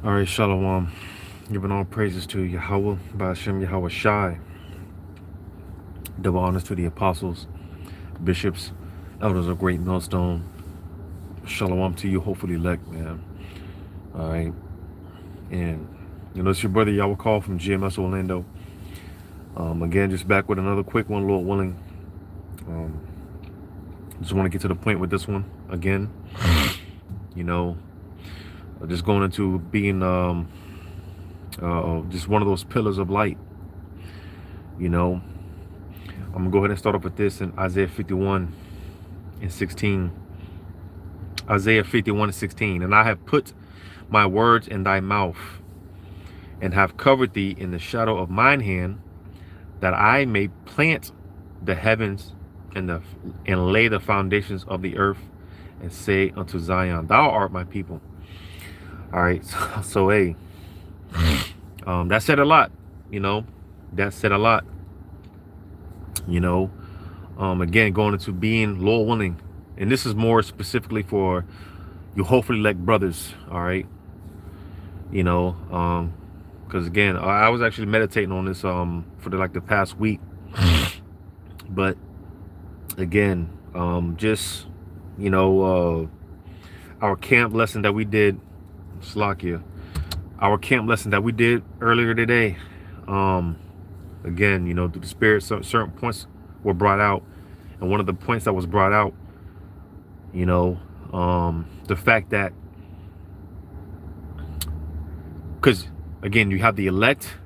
All right, Shalom. Giving all praises to Yahweh, Ba'ashem Yahweh Shai. Double honors to the apostles, bishops, elders of Great Millstone. Shalom to you, hopefully elect, man. All right. And, it's your brother Yahweh Call from GMS Orlando. Again, just back with another quick one, Lord willing. Just want to get to the point with this one again. Just going into being just one of those pillars of light. I'm gonna go ahead and start off with this in Isaiah 51 and 16. Isaiah 51 and 16. And I have put my words in thy mouth, and have covered thee in the shadow of mine hand, that I may plant the heavens and lay the foundations of the earth, and say unto Zion, thou art my people. All right, so hey, that said a lot. That said a lot. Again, going into being Lord willing, and this is more specifically for you hopefully elect brothers. All right, because again, I was actually meditating on this for the past week, but again, just our camp lesson that we did, Slakia, our camp lesson that we did earlier today. Again, through the Spirit, certain points were brought out, and one of the points that was brought out, the fact that, because again, you have the elect,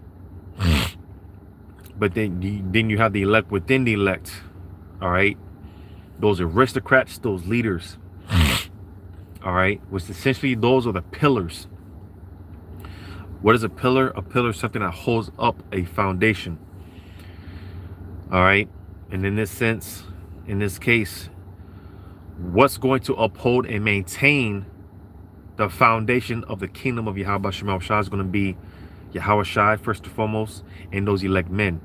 but then you have the elect within the elect. All right, those aristocrats, those leaders. All right, which essentially those are the pillars. What is a pillar? A pillar is something that holds up a foundation. All right, and in this sense, in this case, what's going to uphold and maintain the foundation of the kingdom of Yahweh Shai is going to be Yahweh Shai first and foremost, and those elect men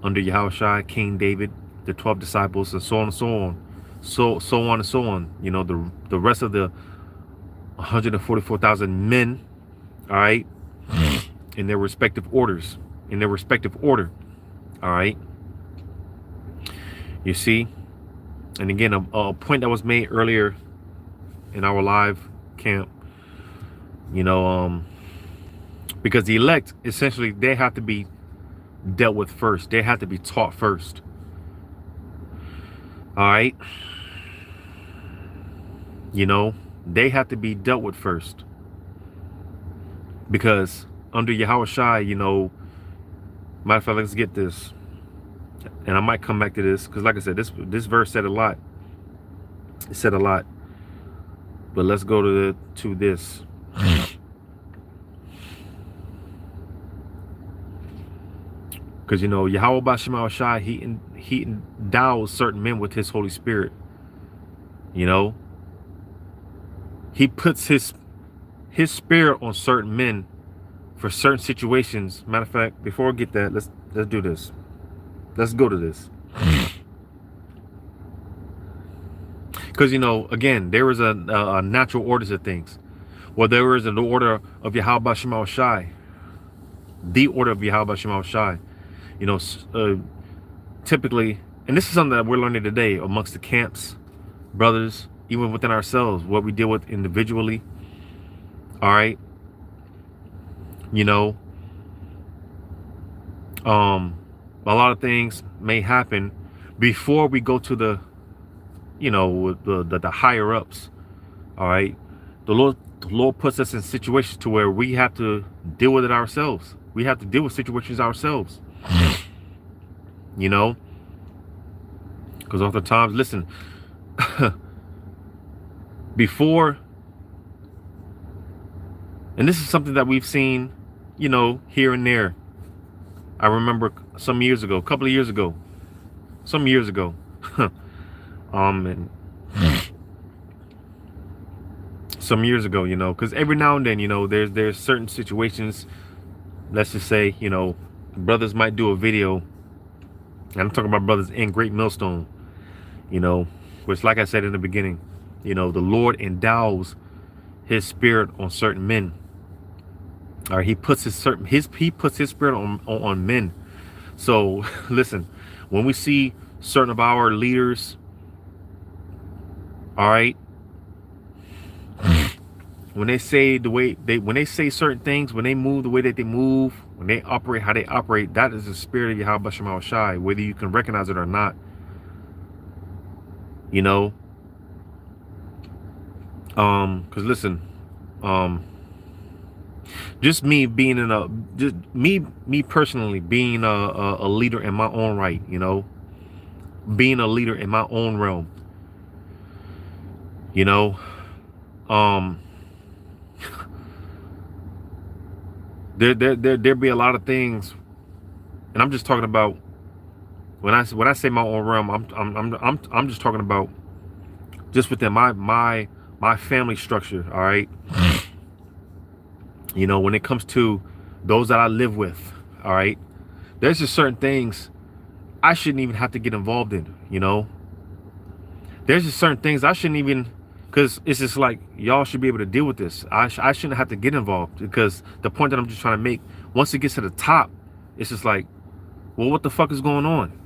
under Yahweh Shai, King David, the 12 disciples, and so on and so on, so on and so on. The rest of the 144,000 men, all right, in their respective orders, in their respective order, all right. You see, and again, a point that was made earlier in our live camp, because the elect, essentially, they have to be dealt with first. They have to be taught first. All right. They have to be dealt with first. Because under Yahweh Shai, matter of fact, let's get this. And I might come back to this, because like I said, this verse said a lot. It said a lot. But let's go to this. Because Yahweh Ba'ashem Shai, he endows certain men with his Holy Spirit. He puts his spirit on certain men for certain situations. Matter of fact, before I get that, let's do this. Let's go to this. Because again, there is a natural order to things. Well, there is an order of Yahweh Ba'ashem Shai, the order of Yahweh Ba'ashem Shai. Typically, and this is something that we're learning today amongst the camps, brothers, even within ourselves, what we deal with individually. All right. A lot of things may happen before we go to the higher ups. All right. The Lord puts us in situations to where we have to deal with it ourselves. We have to deal with situations ourselves. Because oftentimes, listen, before, and this is something that we've seen, here and there. I remember some years ago, some years ago, and some years ago, because every now and then, there's certain situations. Let's just say, brothers might do a video, and I'm talking about brothers in Great Millstone, which, like I said in the beginning, the Lord endows his spirit on certain men. All right, he puts he puts his spirit on men. So listen, when we see certain of our leaders, all right, when they say when they say certain things, when they move the way that they move, when they operate how they operate, that is the spirit of Yahweh Shema Shai, whether you can recognize it or not. You know, because listen, just me being just me personally being a leader in my own right, you know, being a leader in my own realm, you know, um, there be a lot of things, and I'm just talking about when I say my own realm, I'm just talking about just within my family structure. All right, you know, when it comes to those that I live with, all right, there's just certain things I shouldn't even have to get involved in. You know, there's just certain things I shouldn't even, because it's just like y'all should be able to deal with this. I shouldn't have to get involved, because the point that I'm just trying to make, once it gets to the top, it's just like, well, what the fuck is going on?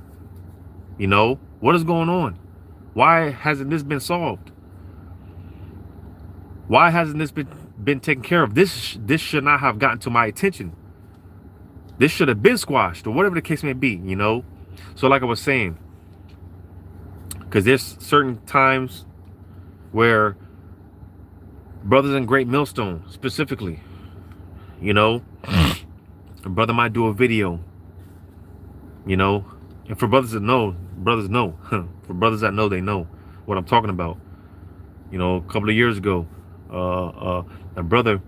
You know, what is going on? Why hasn't this been solved? Why hasn't this been taken care of? This should not have gotten to my attention. This should have been squashed, or whatever the case may be, you know? So like I was saying, because there's certain times where brothers in Great Millstone specifically, you know, a brother might do a video, you know, and for brothers that know, brothers know. For brothers that know, they know what I'm talking about. You know, a couple of years ago, a brother,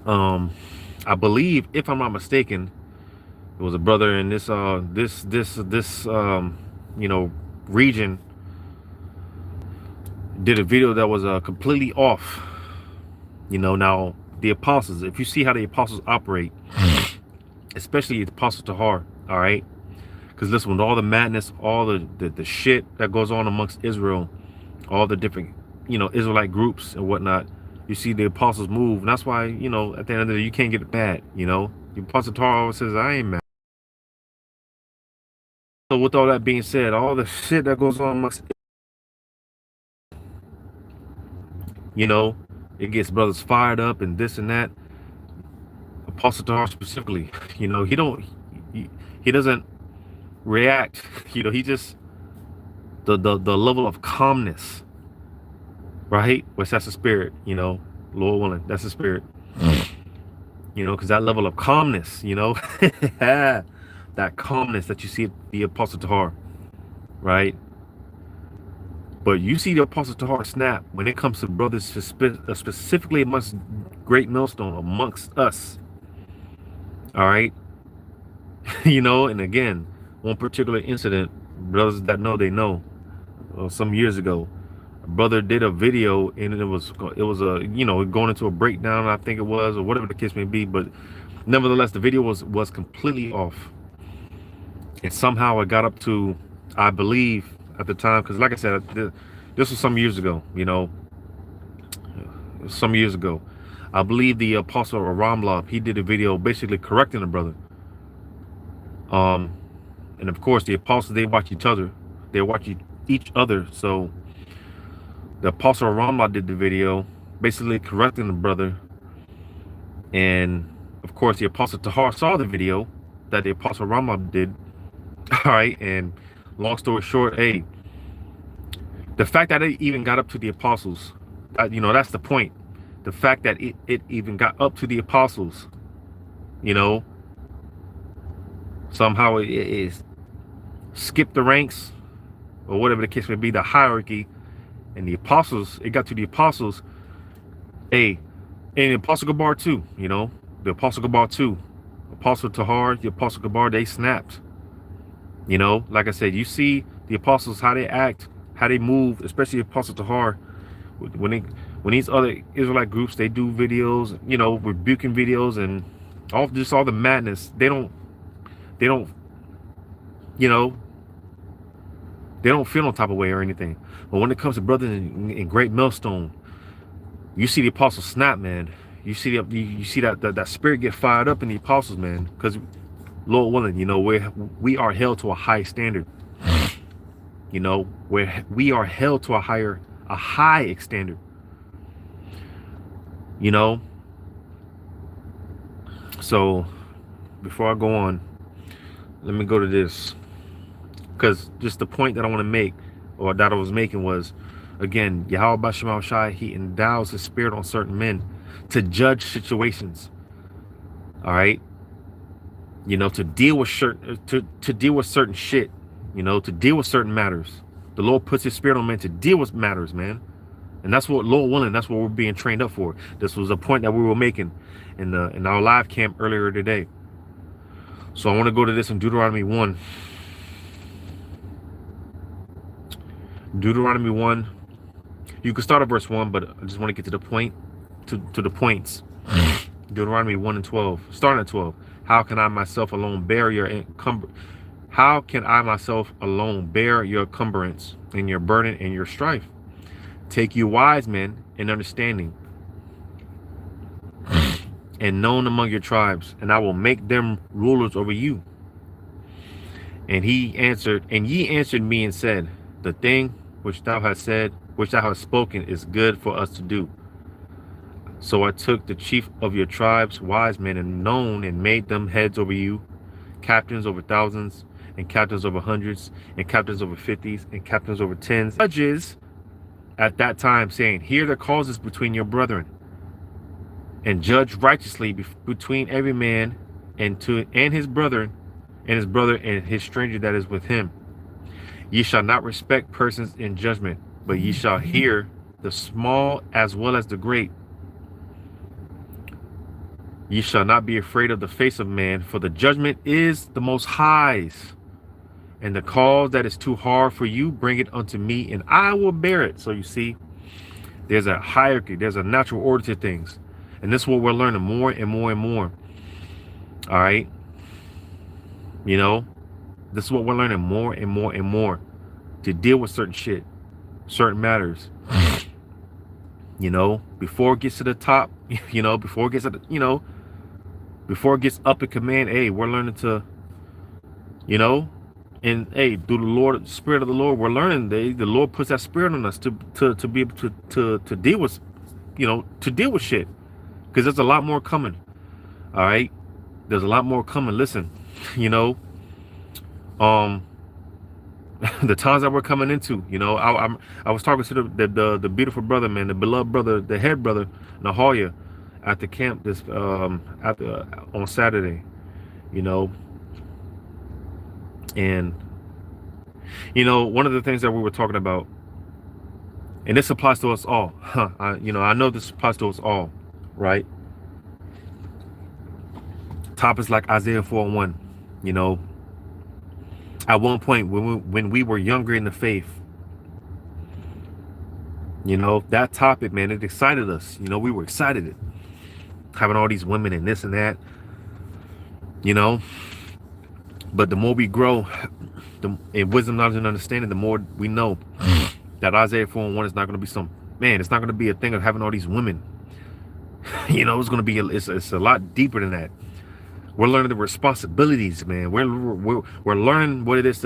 I believe, if I'm not mistaken, it was a brother in this you know, region, did a video that was completely off. You know, now the apostles, if you see how the apostles operate, especially the apostle Tahar, all right, because listen, with all the madness, all the shit that goes on amongst Israel, all the different, you know, Israelite groups and whatnot, you see the apostles move, and that's why, you know, at the end of the day, you can't get mad. You know, the apostle Tahar always says, I ain't mad. So with all that being said, all the shit that goes on amongst, you know, it gets brothers fired up and this and that. Apostle Tahar specifically, you know, he doesn't react. You know, he just, the level of calmness, right? Which that's the spirit, you know, Lord willing, that's the spirit. You know, because that level of calmness, you know, that calmness that you see at the Apostle Tahar, right? But you see the Apostle Tahar snap when it comes to brothers, specifically amongst Great Millstone, amongst us. All right. You know, and again, one particular incident, brothers that know, they know, some years ago, a brother did a video, and it was a, you know, going into a breakdown, I think it was, or whatever the case may be, but nevertheless, the video was completely off. And somehow it got up to, I believe at the time, because like I said, this was some years ago, you know, some years ago. I believe the apostle Ramlov, he did a video basically correcting the brother. And of course, the apostles, they watch each other. They watch each other. So the apostle Ramlov did the video, basically correcting the brother. And of course, the apostle Tahar saw the video that the apostle Ramlov did. All right, and long story short, hey, the fact that it even got up to the apostles, you know, that's the point. The fact that it even got up to the apostles, you know, somehow it is skipped the ranks, or whatever the case may be, the hierarchy, and the apostles, it got to the apostles. Hey, and the Apostle Gabar too, you know, the Apostle Gabar too, Apostle Tahar, the Apostle Gabar, they snapped. You know, like I said, you see the apostles, how they act, how they move, especially Apostle Tahar, when these other Israelite groups, they do videos, you know, rebuking videos and all the madness. They don't, you know, they don't feel no type of way or anything. But when it comes to brothers in Great Millstone, you see the apostle snap, man. you see that spirit get fired up in the apostles, man, because Lord willing, we are held to a high standard. Where we are held to a high standard. So before I go on, let me go to this, because just the point that I want to make, or that I was making, was, again, Yahweh Bashem Shai, he endows his spirit on certain men to judge situations. All right, to deal with certain shit, to deal with certain matters. The Lord puts his spirit on men to deal with matters, man. And that's what, Lord willing, that's what we're being trained up for. This was a point that we were making in our live camp earlier today. So I want to go to this in Deuteronomy 1. Deuteronomy 1. You can start at verse 1, but I just want to get to the point, to the points. Deuteronomy 1 and 12. Starting at 12. How can I myself alone bear your encumbrance and your burden and your strife? Take you wise men in understanding and known among your tribes, and I will make them rulers over you. And ye answered me and said, the thing which thou hast spoken is good for us to do. So I took the chief of your tribes, wise men and known, and made them heads over you, captains over thousands, and captains over hundreds, and captains over fifties, and captains over tens, judges at that time, saying, hear the causes between your brethren, and judge righteously between every man and his brother and his stranger that is with him. Ye shall not respect persons in judgment, but ye shall hear the small as well as the great. Ye shall not be afraid of the face of man, for the judgment is the Most High's. And the cause that is too hard for you, bring it unto me, and I will bear it. So you see, there's a hierarchy, there's a natural order to things. And this is what we're learning more and more and more. All right. This is what we're learning more and more and more, to deal with certain shit, certain matters. Before it gets to the top, before it gets up in command, hey, we're learning to, and hey, through the Spirit of the Lord, we're learning. The Lord puts that spirit on us to be able to deal with, to deal with shit, because there's a lot more coming. All right, there's a lot more coming. Listen, the times that we're coming into, I was talking to the beautiful brother, man, the beloved brother, the head brother, Nahoya, at the camp on Saturday, and one of the things that we were talking about, and this applies to us all, I know this applies to us all, right? Topics like Isaiah 4:1, at one point when we were younger in the faith, that topic, man, it excited us. We were excited, having all these women and this and that, but the more we grow in wisdom, knowledge, and understanding, the more we know that Isaiah 4:1 is not going to be it's not going to be a thing of having all these women. It's going to be it's a lot deeper than that. We're learning the responsibilities, man. We're learning what it is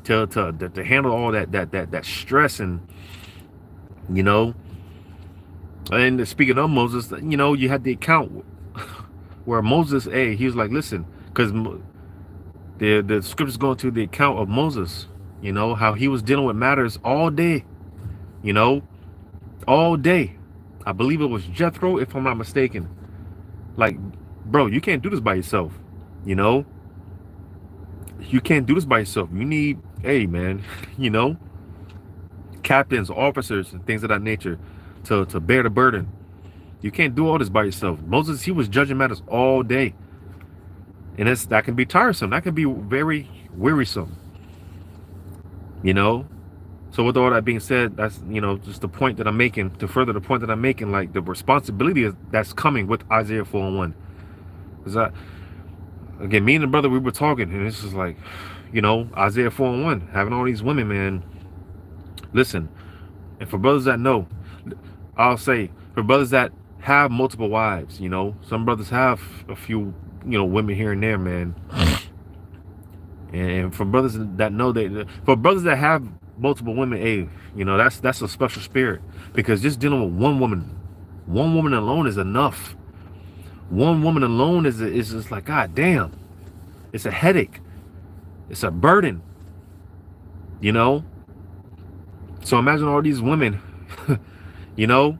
to handle all that stress, and and speaking of Moses, you had the account where Moses, he was like, listen, because the scriptures go into the account of Moses, how he was dealing with matters all day, all day. I believe it was Jethro, if I'm not mistaken. Like, bro, you can't do this by yourself. You can't do this by yourself. You need, hey, man, captains, officers, and things of that nature to bear the burden. You can't do all this by yourself. Moses, he was judging matters all day. And that can be tiresome. That can be very wearisome. So with all that being said, that's, just the point that I'm making, to further the point that I'm making, like the responsibility that's coming with Isaiah 4:1. Because again, me and the brother, we were talking, and it's just like, Isaiah 4:1, having all these women, man. Listen, and for brothers that know, I'll say, for brothers that have multiple wives. You know, some brothers have a few, you know, women here and there, man. And for brothers that know for brothers that have multiple women, hey, you know, that's a special spirit, because just dealing with one woman alone is enough. One woman alone is just like, God damn, it's a headache, it's a burden, you know. So imagine all these women, you know.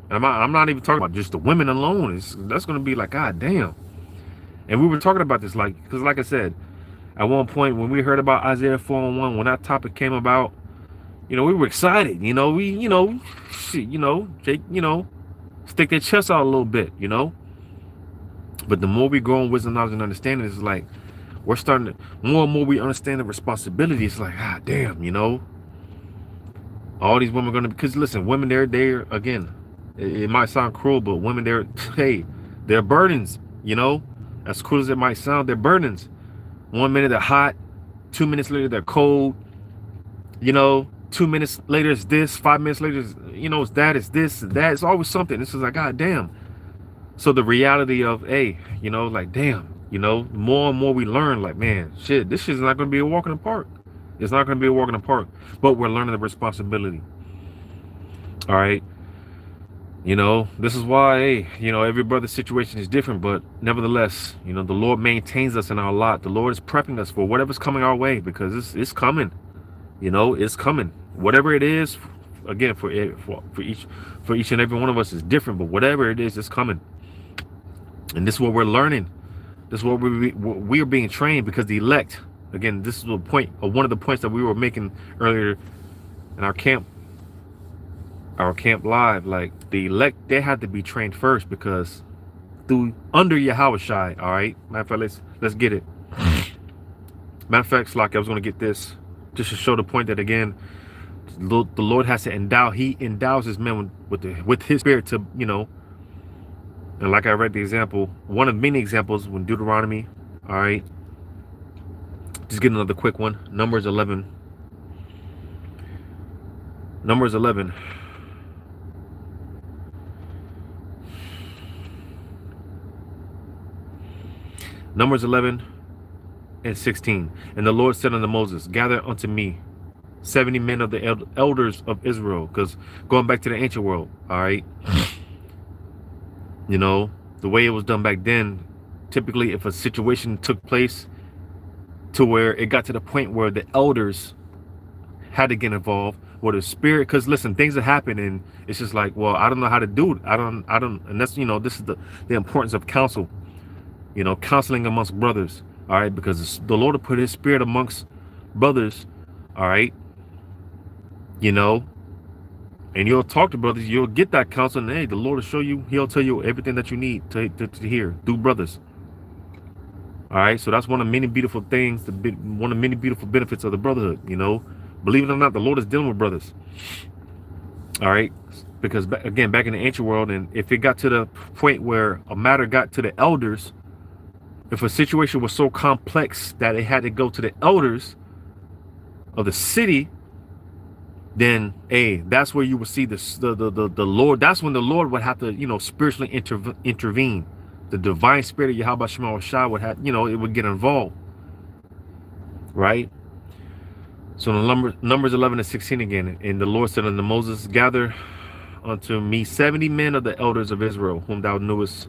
I'm not even talking about just the women alone. That's gonna be like, God damn. And we were talking about this, like, because like I said, at one point when we heard about Isaiah 4:1, when that topic came about, you know, we were excited. You know, shit, you know, Jake, you know, stick their chest out a little bit, you know. But the more we grow in wisdom, knowledge, and understanding, it's like we're starting to more and more we understand the responsibility. It's like, ah, damn, you know, all these women are gonna, because listen, women, they're again, it might sound cruel, but women, they're burdens, you know. As cool as it might sound, they're burdens. 1 minute they're hot, 2 minutes later they're cold, you know. 2 minutes later it's this, 5 minutes later it's, you know, it's that, it's this, that. It's always something. This is like, God damn. So the reality of, hey, you know, like, damn, you know, more and more we learn, like, man, shit, this shit's not going to be a walk in the park. It's not going to be a walk in the park, but we're learning the responsibility. All right. You know, this is why, hey, you know, every brother's situation is different, but nevertheless, you know, the Lord maintains us in our lot. The Lord is prepping us for whatever's coming our way, because it's coming. You know, it's coming. Whatever it is, again, for each and every one of us is different, but whatever it is, it's coming. And this is what we're learning. This is what we are being trained, because the elect, again, this is the point, or one of the points that we were making earlier in our camp live. Like, the elect, they had to be trained first, because under Yahushai. All right, matter of fact, let's get it. Matter of fact, Slock, I was going to get this just to show the point that, again, the Lord has to he endows his men with his spirit to, you know. And like I read the example, one of many examples, when Deuteronomy, all right, just get another quick one. Numbers 11. Numbers 11. Numbers 11 and 16. And the Lord said unto Moses, gather unto me 70 men of the elders of Israel. Because going back to the ancient world, all right, you know, the way it was done back then, typically if a situation took place to where it got to the point where the elders had to get involved, or the spirit, because listen, things that happen and it's just like, well, I don't know how to do it. I don't, and that's, you know, this is the importance of counsel, you know, counseling amongst brothers, all right, because the Lord will put his spirit amongst brothers, all right, you know, and you'll talk to brothers, you'll get that counsel, and hey, the Lord will show you, he'll tell you everything that you need to hear through brothers. All right, so that's one of many beautiful things, one of many beautiful benefits of the brotherhood, you know. Believe it or not, the Lord is dealing with brothers. All right, because again, back in the ancient world, and if it got to the point where a matter got to the elders, if a situation was so complex that it had to go to the elders of the city, then hey, that's where you would see the Lord. That's when the Lord would have to, you know, spiritually intervene. The divine spirit of Yahweh Shema Shah would have, you know, it would get involved, right? So in Numbers 11 and 16 again, and the Lord said unto Moses, gather unto me 70 men of the elders of Israel, whom thou knewest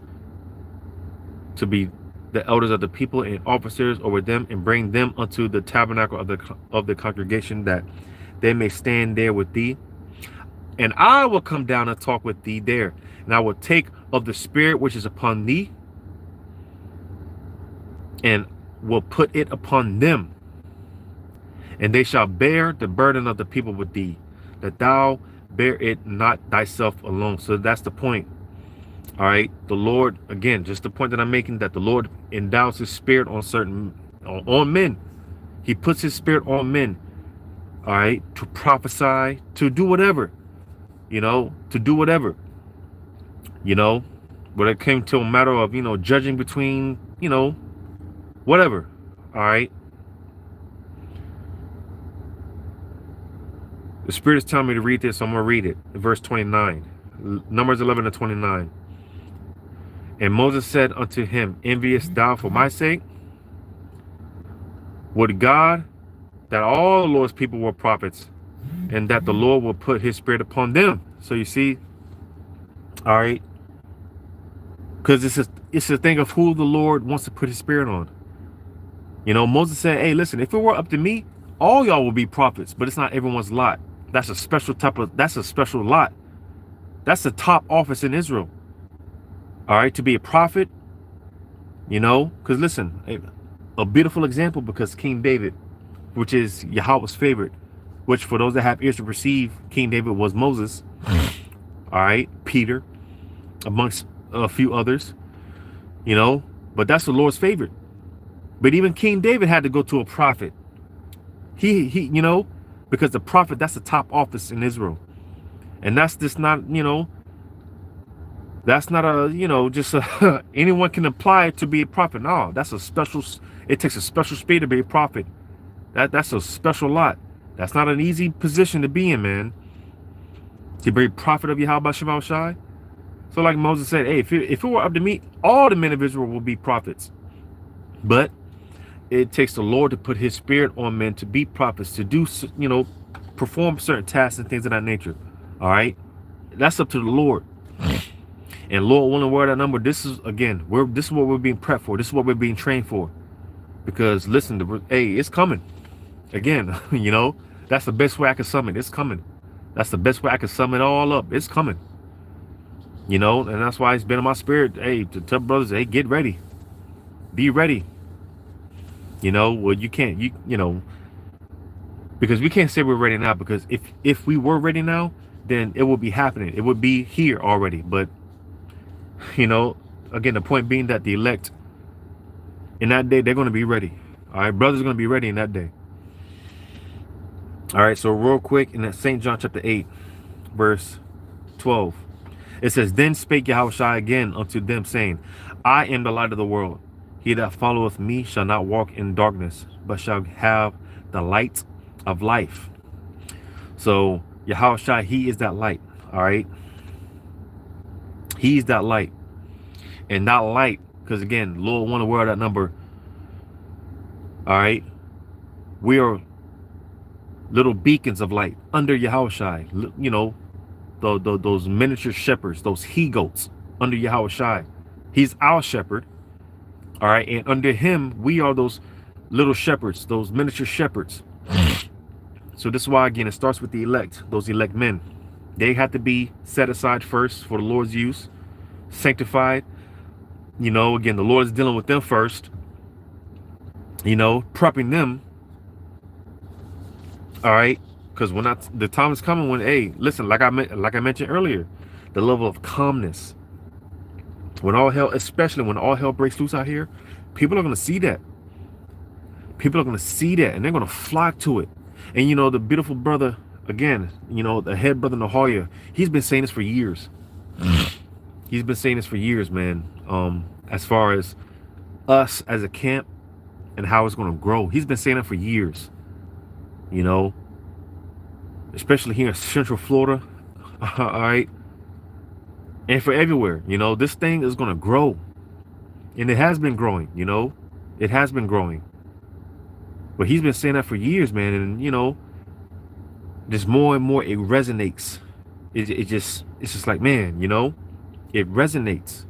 to be the elders of the people, and officers over them, and bring them unto the tabernacle of the congregation, that they may stand there with thee. And I will come down and talk with thee there, and I will take of the spirit which is upon thee, and will put it upon them, and they shall bear the burden of the people with thee, that thou bear it not thyself alone. So that's the point. All right, the Lord, again, just the point that I'm making, that the Lord endows his spirit on men. He puts his spirit on men, all right, to prophesy, to do whatever, you know, you know, when it came to a matter of, you know, judging between, you know, whatever. All right. The Spirit is telling me to read this, so I'm going to read it. Verse 29. Numbers 11 to 29. And Moses said unto him, enviest thou for my sake? Would God that all the Lord's people were prophets, and that the Lord will put his spirit upon them. So you see, all right, because it's a thing of who the Lord wants to put his spirit on. You know, Moses said, hey, listen, if it were up to me, all y'all will be prophets, but it's not everyone's lot. That's a special that's a special lot. That's the top office in Israel. All right, to be a prophet, you know, because listen, a beautiful example, because King David, which is Yahweh's favorite, which for those that have ears to perceive, King David was Moses, all right, Peter, amongst a few others, you know, but that's the Lord's favorite. But even King David had to go to a prophet. He, you know, because the prophet, that's the top office in Israel. And that's just not, you know, that's not a, you know, just anyone can apply to be a prophet. No, that's a special, it takes a special spirit to be a prophet. That's a special lot. That's not an easy position to be in, man. To be a prophet of Yahweh Shema Shai. So like Moses said, hey, if it were up to me, all the men of Israel will be prophets. But it takes the Lord to put his spirit on men to be prophets, to do, you know, perform certain tasks and things of that nature. All right. That's up to the Lord. And Lord willing, word that number, this is, again, this is what we're being prepped for. This is what we're being trained for. Because listen, hey, it's coming. Again, you know, that's the best way I can sum it. It's coming. That's the best way I can sum it all up. It's coming. You know, and that's why it's been in my spirit, hey, to tell brothers, hey, get ready. Be ready. You know, well, you can't, you know, because we can't say we're ready now, because if we were ready now, then it would be happening. It would be here already. But, you know, again, the point being that the elect in that day, they're going to be ready. All right, brothers are going to be ready in that day. All right, so real quick, in that St. John chapter 8, verse 12, it says, then spake Yahushua again unto them, saying, I am the light of the world. He that followeth me shall not walk in darkness, but shall have the light of life. So Yahushua, he is that light. All right, he's that light. And that light, because again, Lord want to wear that number. All right, we are little beacons of light under Yahushua. You know, those miniature shepherds, those he-goats under Yahushua. He's our shepherd. All right, and under him, we are those little shepherds, those miniature shepherds. So this is why, again, it starts with the elect, those elect men. They have to be set aside first for the Lord's use, sanctified. You know, again, the Lord is dealing with them first, you know, prepping them. All right, because when the time is coming when, hey, listen, like I mentioned earlier, the level of calmness, when all hell, especially when all hell breaks loose out here, people are going to see that. People are going to see that, and they're going to flock to it. And you know, the beautiful brother, again, you know, the head brother Nahoya, he's been saying this for years. He's been saying this for years, man. As far as us as a camp and how it's going to grow, he's been saying that for years. You know, especially here in Central Florida, all right, and for everywhere. You know, this thing is going to grow, and it has been growing. You know, it has been growing. But he's been saying that for years, man, and you know, just more and more it resonates. It's just like, man, you know, it resonates.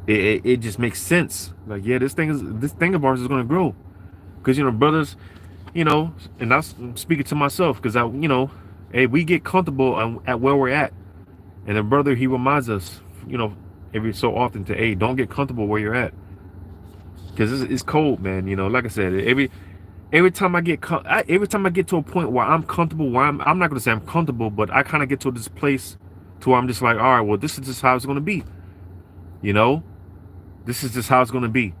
It just makes sense. Like, yeah, this thing of ours is going to grow, because you know, brothers. You know, and I'm speaking to myself, because you know, hey, we get comfortable at where we're at, and the brother, he reminds us, you know, every so often to, hey, don't get comfortable where you're at, because it's cold, man. You know, like I said, every time I get to a point where I'm comfortable, where I'm not gonna say I'm comfortable, but I kind of get to this place to where I'm just like, all right, well, this is just how it's gonna be. You know, this is just how it's gonna be.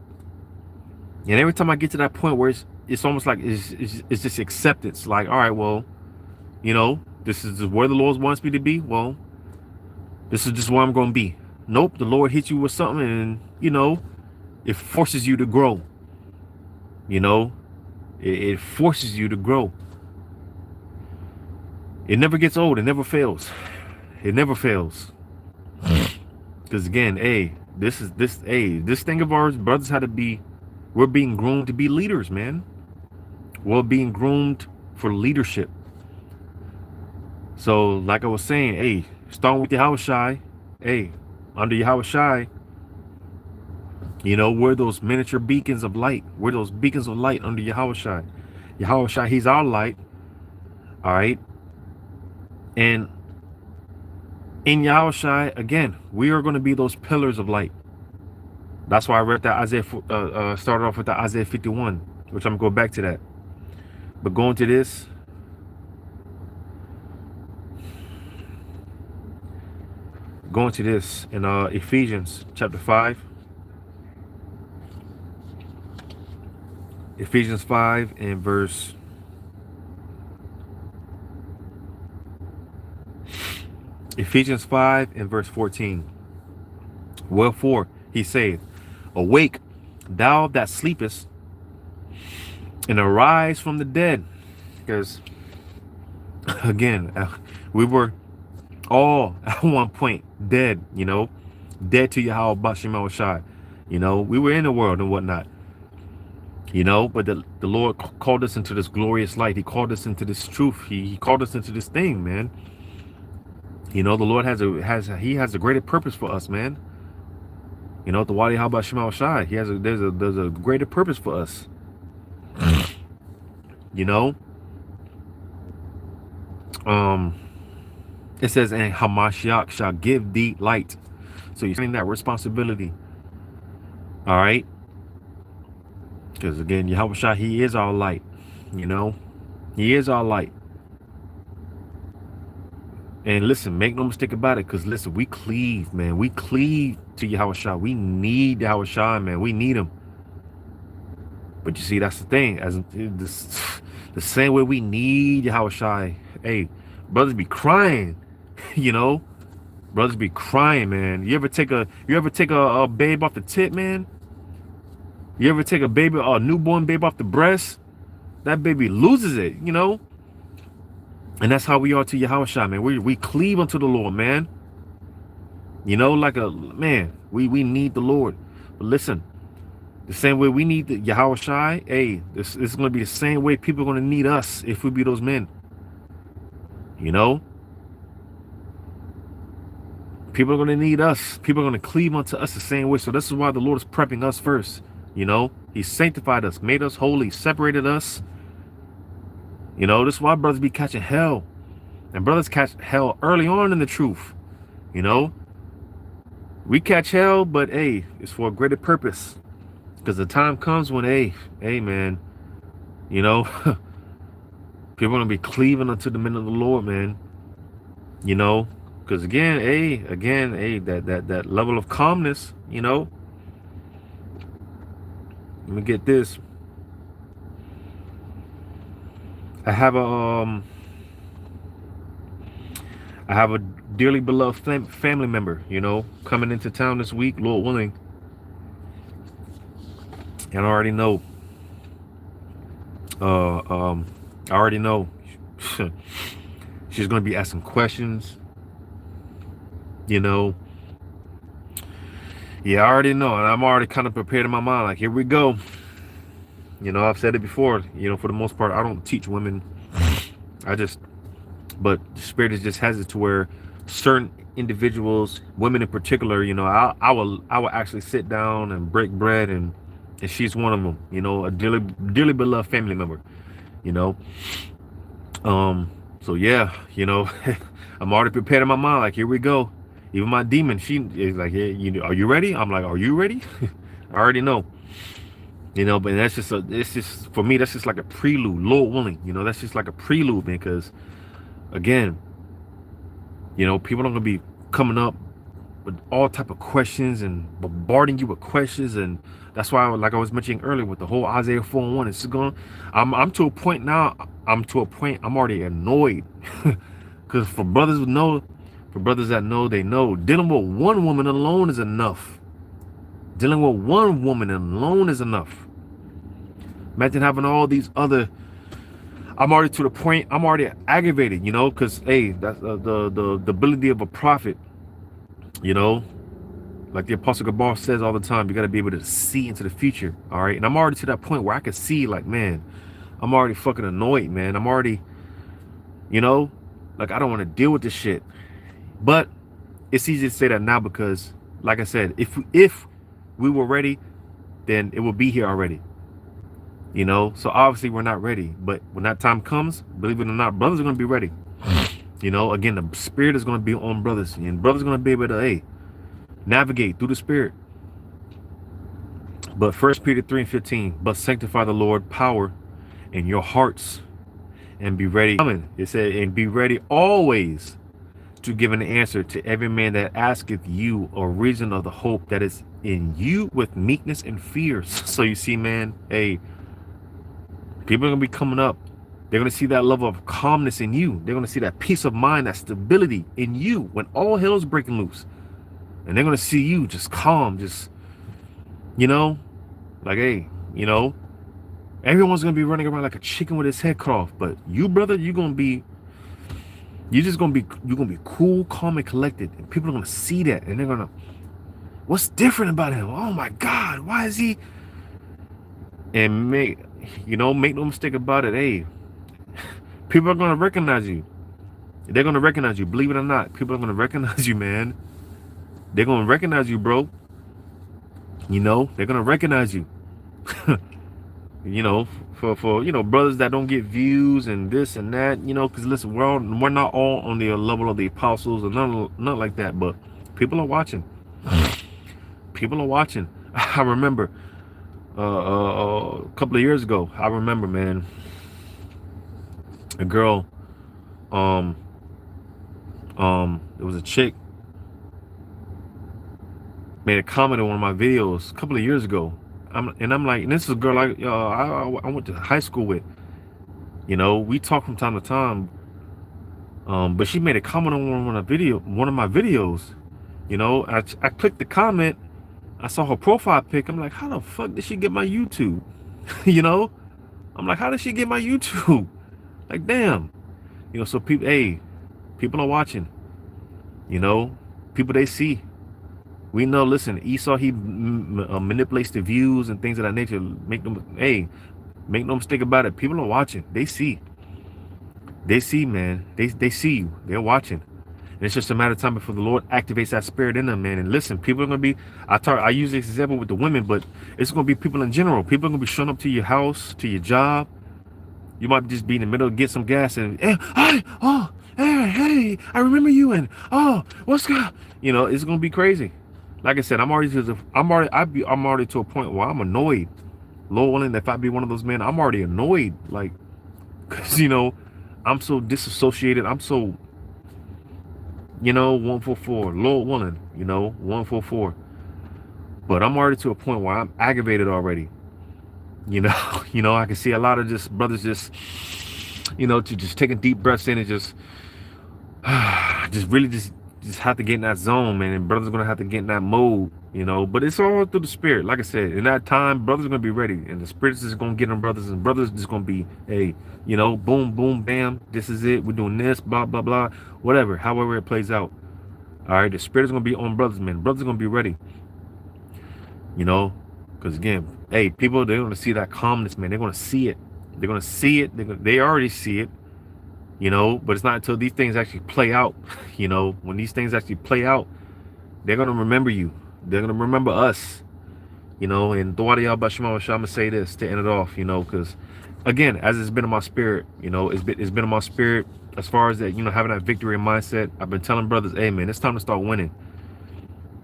And every time I get to that point where it's almost like it's just acceptance. Like, all right, well, you know, this is where the Lord wants me to be. Well, this is just where I'm going to be. Nope, the Lord hits you with something, and, you know, it forces you to grow. You know, it forces you to grow. It never gets old. It never fails. It never fails. Because, again, hey, This thing of ours, brothers, had to be. We're being groomed to be leaders, man. We're being groomed for leadership. So, like I was saying, hey, starting with Yahushai, hey, under Yahushai, we're those miniature beacons of light. We're those beacons of light under Yahushai. Yahushai, he's our light. All right. And in Yahushai, again, we are going to be those pillars of light. That's why I read that started off with the Isaiah 51, which I'm going to go back to that. But going to this, in Ephesians chapter 5. Ephesians 5 and verse 14. Wherefore he saith, awake, thou that sleepest, and arise from the dead. Because again, we were all at one point dead, dead to Yahweh Bashim Shai. We were in the world and whatnot. But the Lord called us into this glorious light. He called us into this truth. He called us into this thing, man. The Lord has a greater purpose for us, man. The Wadi Haba Shema Shai. There's a greater purpose for us. It says, and Hamashiach shall give thee light. So you're saying that responsibility. All right. Because again, Yahushua, he is our light. He is our light. And listen, make no mistake about it, because listen, we cleave, man. We cleave to Yahushua. We need Yahushua, man. We need him. But you see, that's the thing. As this, the same way we need Yahushua, hey, brothers be crying, Brothers be crying, man. You ever take a babe off the tip, man? You ever take a newborn baby off the breast? That baby loses it, And that's how we are to Yahushua, man. We cleave unto the Lord, man. Like we need the Lord. But listen, the same way we need the Yahushua, hey, this is going to be the same way people are going to need us if we be those men. People are going to need us. People are going to cleave unto us the same way. So this is why the Lord is prepping us first. He sanctified us, made us holy, separated us. This is why brothers be catching hell. And brothers catch hell early on in the truth. We catch hell, but hey, it's for a greater purpose. Because the time comes when, hey, man, people are going to be cleaving unto the men of the Lord, man. Because again, that level of calmness, Let me get this. I have a dearly beloved family member, coming into town this week, Lord willing. And I already know. She's going to be asking questions. Yeah, I already know, and I'm already kind of prepared in my mind. Like, here we go. I've said it before. For the most part, I don't teach women. But the Spirit just has it to where certain individuals, women in particular, I will actually sit down and break bread, and she's one of them. A dearly beloved family member. So yeah, I'm already prepared in my mind. Like, here we go. Even my demon, she is like, hey, are you ready? I'm like, are you ready? I already know. But it's just for me, that's just like a prelude, Lord willing. That's just like a prelude, man, because again, people are gonna be coming up with all type of questions and bombarding you with questions, and that's why, like I was mentioning earlier, with the whole Isaiah 4:1, it's going. I'm to a point now. I'm already annoyed, because for brothers that know, they know dealing with one woman alone is enough. Dealing with one woman alone is enough. Imagine having all these other. I'm already to the point. I'm already aggravated, because hey, that's the ability of a prophet. Like the Apostle Gabar says all the time, you got to be able to see into the future. All right. And I'm already to that point where I can see, like, man, I'm already fucking annoyed, man. I'm already, you know, like, I don't want to deal with this shit. But it's easy to say that now because, like I said, if we were ready, then it will be here already. You know, so obviously we're not ready. But when that time comes, believe it or not, brothers are going to be ready. You know, again, the spirit is going to be on brothers, and brothers are going to be able to, hey, navigate through the spirit. But 1 Peter 3:15, but sanctify the Lord power in your hearts and be ready. It said, and be ready always to give an answer to every man that asketh you a reason of the hope that is in you with meekness and fear. So you see, man, hey, people are going to be coming up. They're going to see that level of calmness in you. They're going to see that peace of mind, that stability in you when all hell is breaking loose. And they're going to see you just calm, just, you know, like, hey, you know, everyone's going to be running around like a chicken with his head cut off. But you, brother, you're going to be cool, calm, and collected. And people are going to see that. And they're going to, what's different about him? Oh, my God, why is he? And make no mistake about it. Hey, people are going to recognize you. They're going to recognize you. Believe it or not, people are going to recognize you, man. They're going to recognize you, bro. You know, they're going to recognize you. You know, for you know, brothers that don't get views and this and that, you know, because listen, we're not all on the level of the apostles or not like that, but people are watching. People are watching. I remember a couple of years ago, I remember, man, a girl, it was a chick, made a comment on one of my videos a couple of years ago. I'm like, and this is a girl I went to high school with. You know, we talk from time to time. But she made a comment on one of my videos. You know, I clicked the comment. I saw her profile pic. I'm like, how the fuck did she get my YouTube? You know, I'm like, how did she get my YouTube? Like, damn. You know, so people, hey, people are watching. You know, people they see. We know, listen, Esau, he manipulates the views and things of that nature. Make no mistake about it. People are watching. They see. They see, man. They see you. They're watching. And it's just a matter of time before the Lord activates that spirit in them, man. And listen, people are going to be, I use this example with the women, but it's going to be people in general. People are going to be showing up to your house, to your job. You might just be in the middle of get some gas and, hey, I remember you. And, oh, what's good? You know, it's going to be crazy. Like I said, I'm already to a point where I'm annoyed. Lord willing, if I be one of those men, I'm already annoyed. Like, cause you know, I'm so disassociated. I'm so, you know, 144. Lord willing, you know, 144. But I'm already to a point where I'm aggravated already. You know, I can see a lot of just brothers just, you know, to just taking deep breaths in and just really have to get in that zone, man. And brothers are gonna have to get in that mode, you know. But it's all through the spirit. Like I said, in that time, brothers are gonna be ready, and the spirit is gonna get them brothers, and brothers just gonna be, hey, you know, boom, boom, bam. This is it. We're doing this, blah, blah, blah, whatever. However it plays out. All right, the spirit is gonna be on brothers, man. Brothers are gonna be ready, you know, because again, hey, people, they're gonna see that calmness, man. They're gonna see it. They're gonna see it. They already see it. You know, but it's not until these things actually play out. You know, when these things actually play out, they're going to remember you. They're going to remember us. You know, and I'm going to say this to end it off, you know, because, again, as it's been in my spirit, you know, it's been in my spirit as far as that, you know, having that victory mindset. I've been telling brothers, hey, man, it's time to start winning.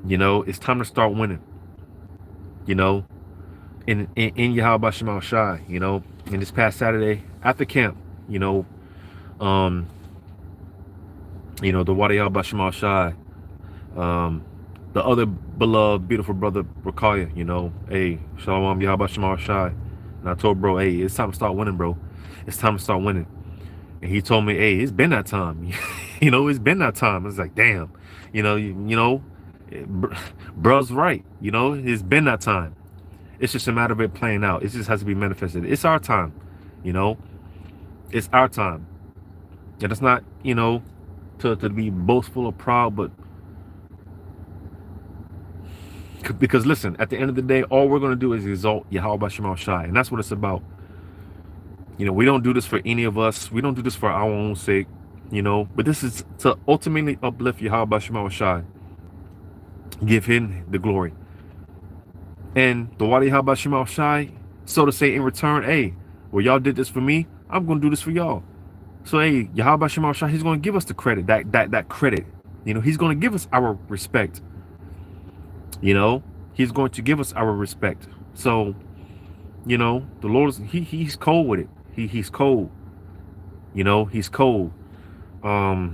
You know, it's time to start winning. You know, in Yahweh Shema Shai, you know, in this past Saturday after camp, you know, the Wadiyah Bashima Shai, the other beloved, beautiful brother Rakaya, you know, hey, Shalom Yahweh Shema Shai. And I told bro, hey, it's time to start winning, bro. It's time to start winning. And he told me, hey, it's been that time. You know, it's been that time. It's like, damn, you know, bro's right. You know, it's been that time. It's just a matter of it playing out. It just has to be manifested. It's our time, you know, it's our time. And it's not, you know, to be boastful or proud, but Because listen, at the end of the day, all we're going to do is exalt Yahweh Shema Shai. And that's what it's about. We don't do this for any of us. We don't do this for our own sake, but this is to ultimately uplift Yahweh Shema Shai. Give him the glory. And the Wadi Yahweh Shema Shai, so to say, in return, hey, well, y'all did this for me, I'm going to do this for y'all. So, hey, Yahweh Shema Shai, he's going to give us the credit, that credit. He's going to give us our respect. He's going to give us our respect. So, the Lord is, he's cold with it. He's cold. He's cold. Let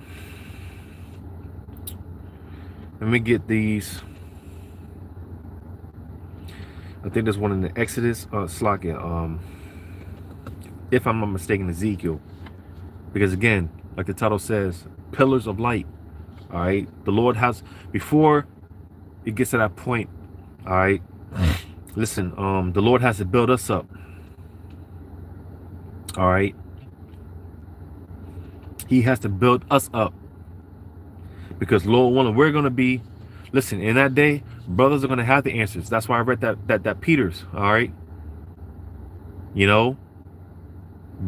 me get these. I think there's one in the Exodus, Slakia, if I'm not mistaken, Ezekiel. Because again, like the title says, pillars of light. All right. The Lord has, before it gets to that point, all right, listen, the Lord has to build us up. All right. He has to build us up. Because Lord willing, we're going to be, listen, in that day, brothers are going to have the answers. That's why I read that Peter's, all right.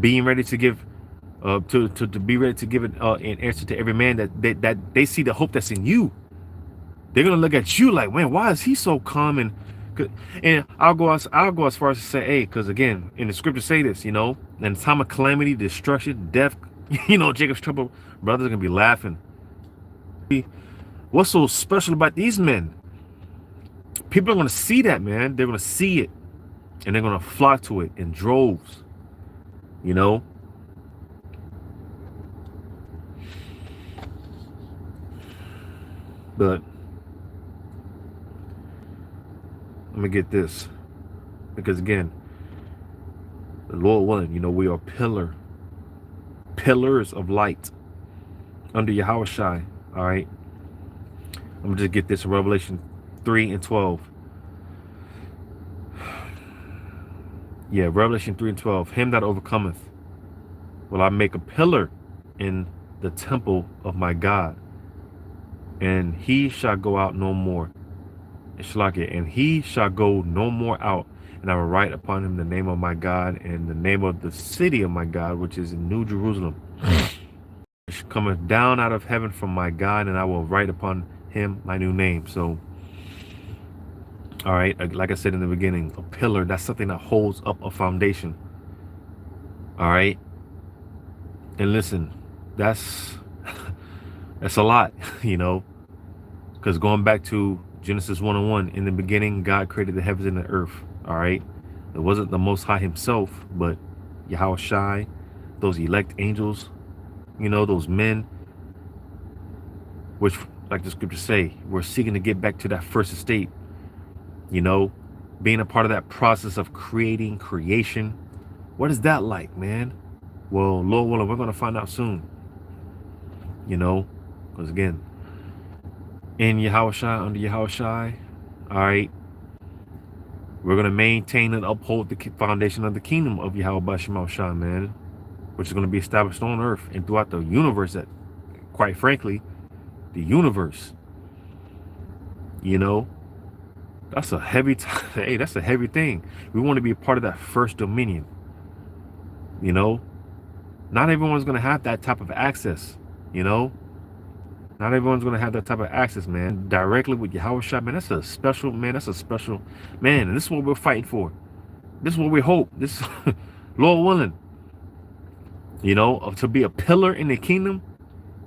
Being ready to give, to be ready to give an answer to every man that they see the hope that's in you. They're gonna look at you like, man, why is he so calm? And I'll go as far as to say, hey, because again, in the scriptures say this, in the time of calamity, destruction, death, Jacob's trouble, brothers are gonna be laughing. What's so special about these men? People are gonna see that, man. They're gonna see it, and they're gonna flock to it in droves. But let me get this, because again, the Lord willing, we are pillars of light under Yahweh Shai. All right. I'm gonna just get this in Revelation 3:12. Yeah, Revelation 3:12. Him that overcometh will I make a pillar in the temple of my God, and he shall go out no more. And he shall go no more out, and I will write upon him the name of my God and the name of the city of my God, which is in New Jerusalem, which cometh down out of heaven from my God, and I will write upon him my new name. So, all right, like I said in the beginning, a pillar, that's something that holds up a foundation. All right. And listen, that's a lot, because going back to Genesis 1:1, in the beginning, God created the heavens and the earth. All right. It wasn't the Most High himself, but Yahweh Shai, those elect angels, those men, which, like the scriptures say, we're seeking to get back to that first estate, being a part of that process of creating creation. What is that like, man? Well, Lord willing, we're going to find out soon, because again, in Yahweh Shai, under Yahweh Shai, all right, we're going to maintain and uphold the foundation of the kingdom of Yahweh Shema Shai, man, which is going to be established on earth and throughout the universe, that, quite frankly, the universe, that's a heavy, hey, that's a heavy thing. We want to be a part of that first dominion, Not everyone's going to have that type of access, Not everyone's going to have that type of access, man. Directly with Yahweh Shai, man, that's a special, man. That's a special, man. And this is what we're fighting for. This is what we hope. This, Lord willing, to be a pillar in the kingdom,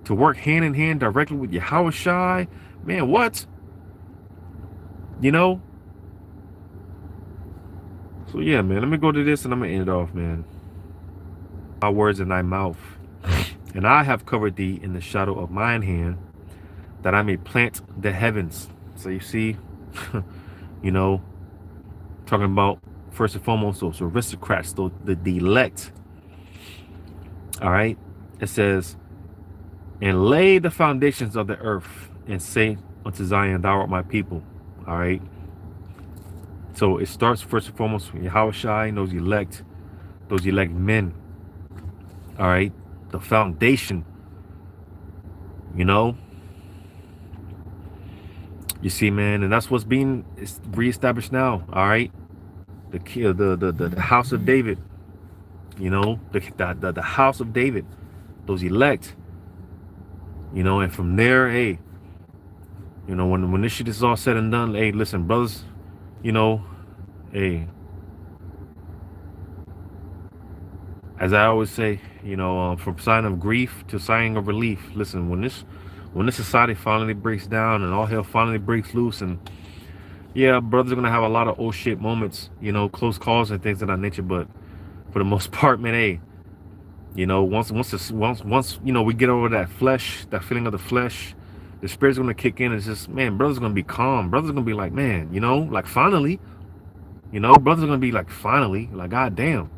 to work hand in hand directly with Yahweh Shai. Man, what? So, yeah, man, let me go to this and I'm going to end it off, man. My words in thy mouth. And I have covered thee in the shadow of mine hand, that I may plant the heavens. So you see, talking about first and foremost those aristocrats, the elect. All right. It says, and lay the foundations of the earth, and say unto Zion, thou art my people. All right. So it starts first and foremost with Yahweh Shai and those elect men. All right. The foundation, You see, man, and that's what's being reestablished now. All right, the house of David. You know, the house of David, those elect. You know, and from there, hey, you know, when this shit is all said and done, hey, listen, brothers, you know, hey, as I always say, you know, from sign of grief to sign of relief. Listen, when this society finally breaks down and all hell finally breaks loose, and yeah, brothers are gonna have a lot of oh shit moments, you know, close calls and things of that nature. But for the most part, man, hey, you know, once you know we get over that flesh, that feeling of the flesh, the spirit's gonna kick in. It's just, man, brothers are gonna be calm. Brothers are gonna be like, man, you know, like finally, you know, brothers are gonna be like, finally, like, god damn,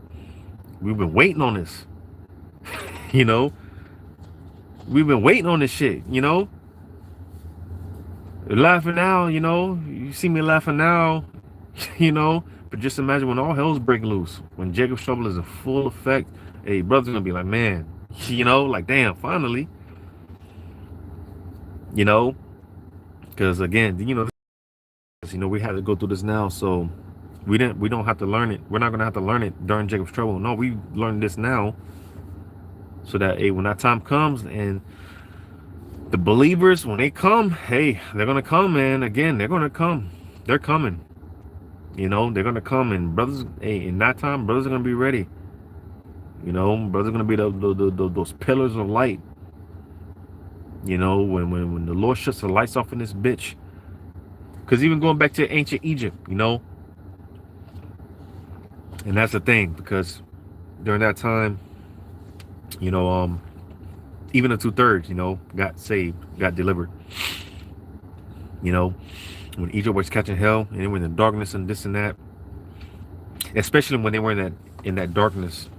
we've been waiting on this. You know, we've been waiting on this shit. You know, laughing now. You know, you see me laughing now. You know, but just imagine when all hell's break loose, when Jacob's trouble is in full effect. Hey, brothers are gonna be like, man, you know, like, damn, finally. You know, because again, you know, we had to go through this now, so we don't have to learn it. We're not gonna have to learn it during Jacob's trouble. No, we learned this now, so that, hey, when that time comes and the believers, when they come, hey, they're gonna come, man. Again, they're gonna come. They're coming. You know, they're gonna come, and brothers, hey, in that time, brothers are gonna be ready. You know, brothers are gonna be those pillars of light. You know, when the Lord shuts the lights off in this bitch. Because even going back to ancient Egypt, you know, and that's the thing, because during that time, you know, even the 2/3, you know, got saved, got delivered. You know, when Egypt was catching hell and they were in the darkness and this and that, especially when they were in that darkness,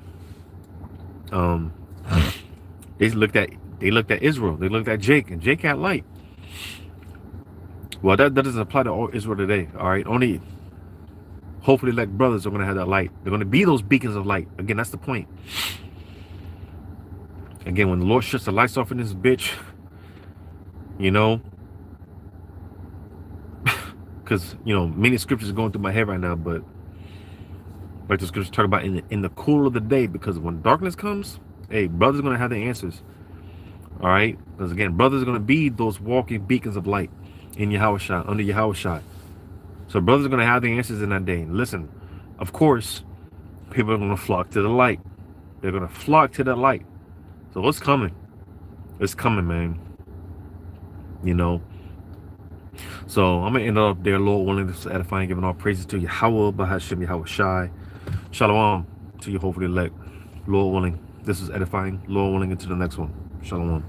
they looked at Israel, they looked at Jake, and Jake had light. Well, that doesn't apply to all Israel today. All right, only hopefully like brothers are gonna have that light. They're gonna be those beacons of light. Again, that's the point. Again, when the Lord shuts the lights off in this bitch, you know, because, you know, many scriptures are going through my head right now, but like the scriptures talk about in the cool of the day, because when darkness comes, hey, brothers are gonna have the answers. All right, because again, brothers are gonna be those walking beacons of light in Yahushua, under Yahushua. So brothers are gonna have the answers in that day. Listen, of course, people are gonna flock to the light. They're gonna flock to that light. So it's coming. It's coming, man. You know. So I'm gonna end up there, Lord willing, this is edifying, giving all praises to Yahweh, Bahashim Yahushai. Shalom to you, hopefully elect. Lord willing, this is edifying. Lord willing, into the next one. Shalom.